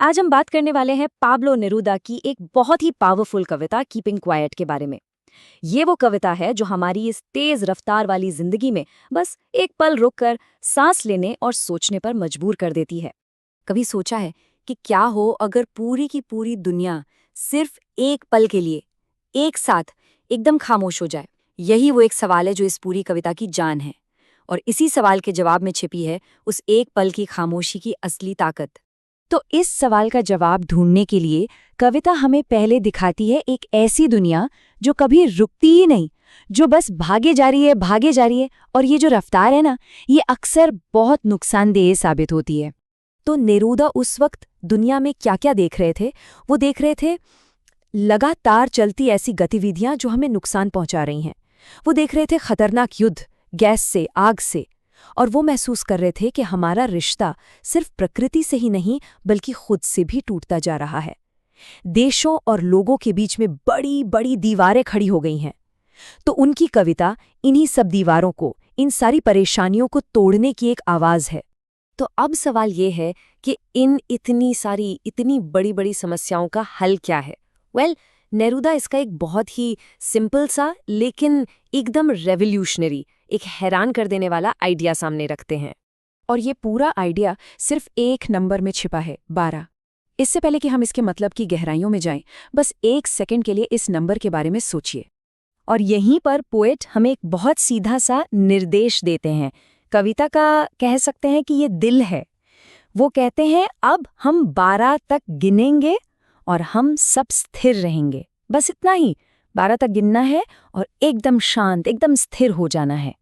आज हम बात करने वाले हैं पाब्लो नेरूदा की एक बहुत ही पावरफुल कविता कीपिंग क्वाइट के बारे में। ये वो कविता है जो हमारी इस तेज रफ्तार वाली जिंदगी में बस एक पल रुककर सांस लेने और सोचने पर मजबूर कर देती है। कभी सोचा है कि क्या हो अगर पूरी की पूरी दुनिया सिर्फ एक पल के लिए एक साथ एकदम खामोश हो जाए? यही वो एक सवाल है जो इस पूरी कविता की जान है, और इसी सवाल के जवाब में छिपी है उस एक पल की खामोशी की असली ताकत। तो इस सवाल का जवाब ढूंढने के लिए कविता हमें पहले दिखाती है एक ऐसी दुनिया जो कभी रुकती ही नहीं, जो बस भागे जा रही है भागे जा रही है, और ये जो रफ्तार है ना, ये अक्सर बहुत नुकसानदेह साबित होती है। तो नेरूदा उस वक्त दुनिया में क्या क्या देख रहे थे? वो देख रहे थे लगातार चलती ऐसी गतिविधियां जो हमें नुकसान पहुंचा रही हैं। वो देख रहे थे खतरनाक युद्ध गैस से, आग से, और वो महसूस कर रहे थे कि हमारा रिश्ता सिर्फ प्रकृति से ही नहीं बल्कि खुद से भी टूटता जा रहा है। देशों और लोगों के बीच में बड़ी बड़ी दीवारें खड़ी हो गई हैं। तो उनकी कविता इन्हीं सब दीवारों को, इन सारी परेशानियों को तोड़ने की एक आवाज है। तो अब सवाल ये है कि इन इतनी बड़ी बड़ी समस्याओं का हल क्या है? नेरूदा इसका एक बहुत ही सिंपल सा लेकिन एकदम रेवोल्यूशनरी, एक हैरान कर देने वाला आइडिया सामने रखते हैं। और ये पूरा आइडिया सिर्फ एक नंबर में छिपा है, 12। इससे पहले कि हम इसके मतलब की गहराइयों में जाएं, बस एक सेकंड के लिए इस नंबर के बारे में सोचिए। और यहीं पर पोएट हमें एक बहुत सीधा सा निर्देश देते हैं। कविता का कह सकते हैं कि ये दिल है। वो कहते हैं अब हम 12 तक गिनेंगे और हम सब स्थिर रहेंगे। बस इतना ही, 12 तक गिनना है और एकदम शांत, एकदम स्थिर हो जाना है।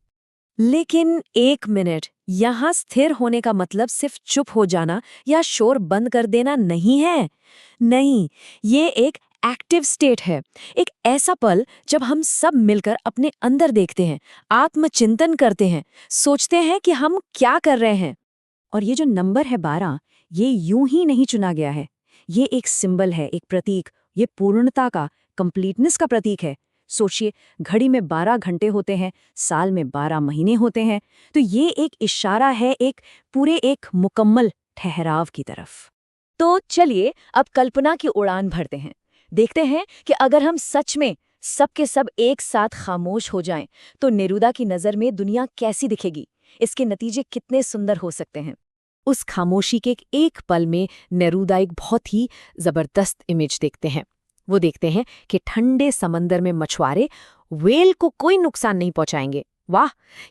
लेकिन एक मिनट, यहाँ स्थिर होने का मतलब सिर्फ चुप हो जाना या शोर बंद कर देना नहीं है। नहीं, ये एक एक्टिव स्टेट है, एक ऐसा पल जब हम सब मिलकर अपने अंदर देखते हैं, आत्मचिंतन करते हैं, सोचते हैं कि हम क्या कर रहे हैं। और ये जो नंबर है 12, ये यूं ही नहीं चुना गया है। ये एक सिंबल है, एक प्रतीक। ये पूर्णता का, कंप्लीटनेस का प्रतीक है। सोचिए, घड़ी में 12 घंटे होते हैं, साल में 12 महीने होते हैं, तो ये एक इशारा है एक मुकम्मल ठहराव की तरफ। तो चलिए अब कल्पना की उड़ान भरते हैं। देखते हैं कि अगर हम सच में सब के सब एक साथ खामोश हो जाएं, तो नेरूदा की नज़र में दुनिया कैसी दिखेगी, इसके नतीजे कितने सुंदर हो सकते हैं। उस खामोशी के एक पल में नेरूदा एक बहुत ही जबरदस्त इमेज देखते हैं। वो देखते हैं कि ठंडे समंदर में मछुआरे व्हेल को कोई नुकसान नहीं पहुंचाएंगे। वाह,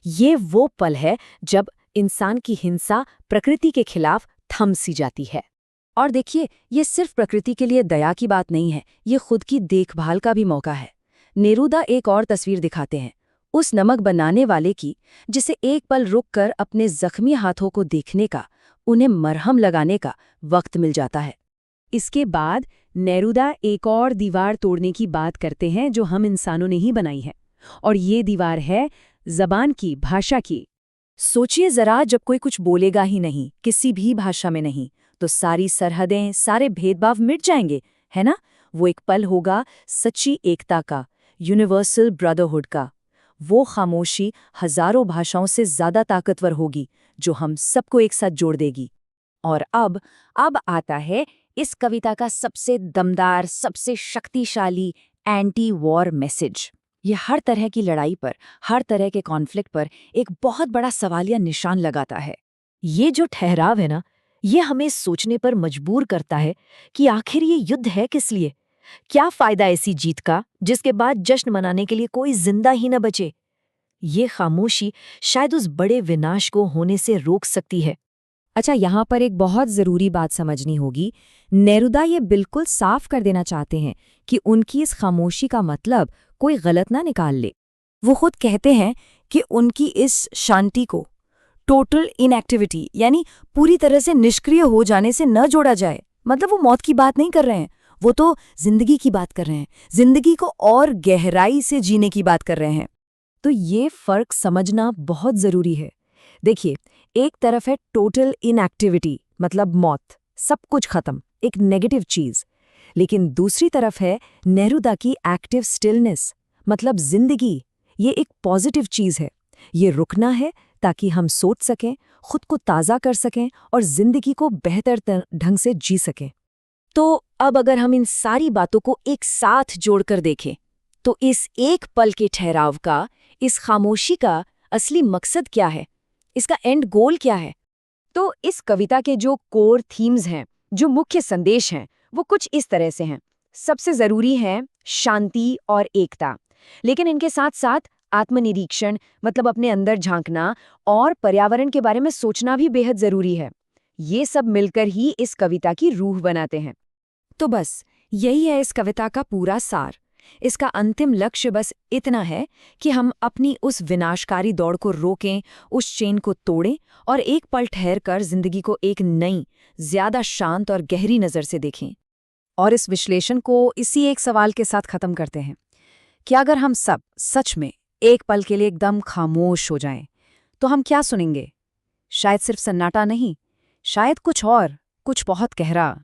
ये वो पल है जब इंसान की हिंसा प्रकृति के खिलाफ थम सी जाती है। और देखिए, ये सिर्फ प्रकृति के लिए दया की बात नहीं है, ये खुद की देखभाल का भी मौका है। नेरूदा एक और तस्वीर दिखाते हैं, उस नमक बनाने वाले की, जिसे एक पल रुककर अपने जख्मी हाथों को देखने का, उन्हें मरहम लगाने का वक्त मिल जाता है। इसके बाद नेरूदा एक और दीवार तोड़ने की बात करते हैं जो हम इंसानों ने ही बनाई है, और ये दीवार है जबान की, भाषा की। सोचिए जरा, जब कोई कुछ बोलेगा ही नहीं, किसी भी भाषा में नहीं, तो सारी सरहदें, सारे भेदभाव मिट जाएंगे, है ना? वो एक पल होगा सच्ची एकता का, यूनिवर्सल ब्रदरहुड का। वो खामोशी हजारों भाषाओं से ज्यादा ताकतवर होगी, जो हम सबको एक साथ जोड़ देगी। और अब आता है इस कविता का सबसे दमदार, सबसे शक्तिशाली एंटी वॉर मैसेज। ये हर तरह की लड़ाई पर, हर तरह के कॉन्फ्लिक्ट पर एक बहुत बड़ा सवालिया निशान लगाता है। ये जो ठहराव है ना, ये हमें सोचने पर मजबूर करता है कि आखिर ये युद्ध है किस लिए? क्या फायदा ऐसी जीत का जिसके बाद जश्न मनाने के लिए कोई जिंदा ही न बचे? ये खामोशी शायद उस बड़े विनाश को होने से रोक सकती है। अच्छा, यहाँ पर एक बहुत ज़रूरी बात समझनी होगी। नेरूदा ये बिल्कुल साफ कर देना चाहते हैं कि उनकी इस खामोशी का मतलब कोई गलत ना निकाल ले। वो खुद कहते हैं कि उनकी इस शांति को टोटल इनएक्टिविटी, यानी पूरी तरह से निष्क्रिय हो जाने से न जोड़ा जाए। मतलब वो मौत की बात नहीं कर रहे हैं, वो तो जिंदगी की बात कर रहे हैं, जिंदगी को और गहराई से जीने की बात कर रहे हैं। तो ये फर्क समझना बहुत ज़रूरी है। देखिए, एक तरफ है टोटल इनएक्टिविटी, मतलब मौत, सब कुछ खत्म, एक नेगेटिव चीज। लेकिन दूसरी तरफ है नेरूदा की एक्टिव स्टिलनेस, मतलब जिंदगी। ये एक पॉजिटिव चीज है। ये रुकना है ताकि हम सोच सकें, खुद को ताज़ा कर सकें और जिंदगी को बेहतर ढंग से जी सकें। तो अब अगर हम इन सारी बातों को एक साथ जोड़कर देखें, तो इस एक पल के ठहराव का, इस खामोशी का असली मकसद क्या है? इसका एंड गोल क्या है? तो इस कविता के जो कोर थीम्स हैं, जो मुख्य संदेश हैं, वो कुछ इस तरह से हैं। सबसे जरूरी है शांति और एकता, लेकिन इनके साथ साथ आत्मनिरीक्षण, मतलब अपने अंदर झांकना और पर्यावरण के बारे में सोचना भी बेहद जरूरी है। ये सब मिलकर ही इस कविता की रूह बनाते हैं। तो बस यही है इस कविता का पूरा सार। इसका अंतिम लक्ष्य बस इतना है कि हम अपनी उस विनाशकारी दौड़ को रोकें, उस चेन को तोड़ें और एक पल ठहर कर जिंदगी को एक नई, ज्यादा शांत और गहरी नज़र से देखें। और इस विश्लेषण को इसी एक सवाल के साथ खत्म करते हैं कि अगर हम सब सच में एक पल के लिए एकदम खामोश हो जाएं, तो हम क्या सुनेंगे? शायद सिर्फ सन्नाटा नहीं, शायद कुछ और, कुछ बहुत गहरा।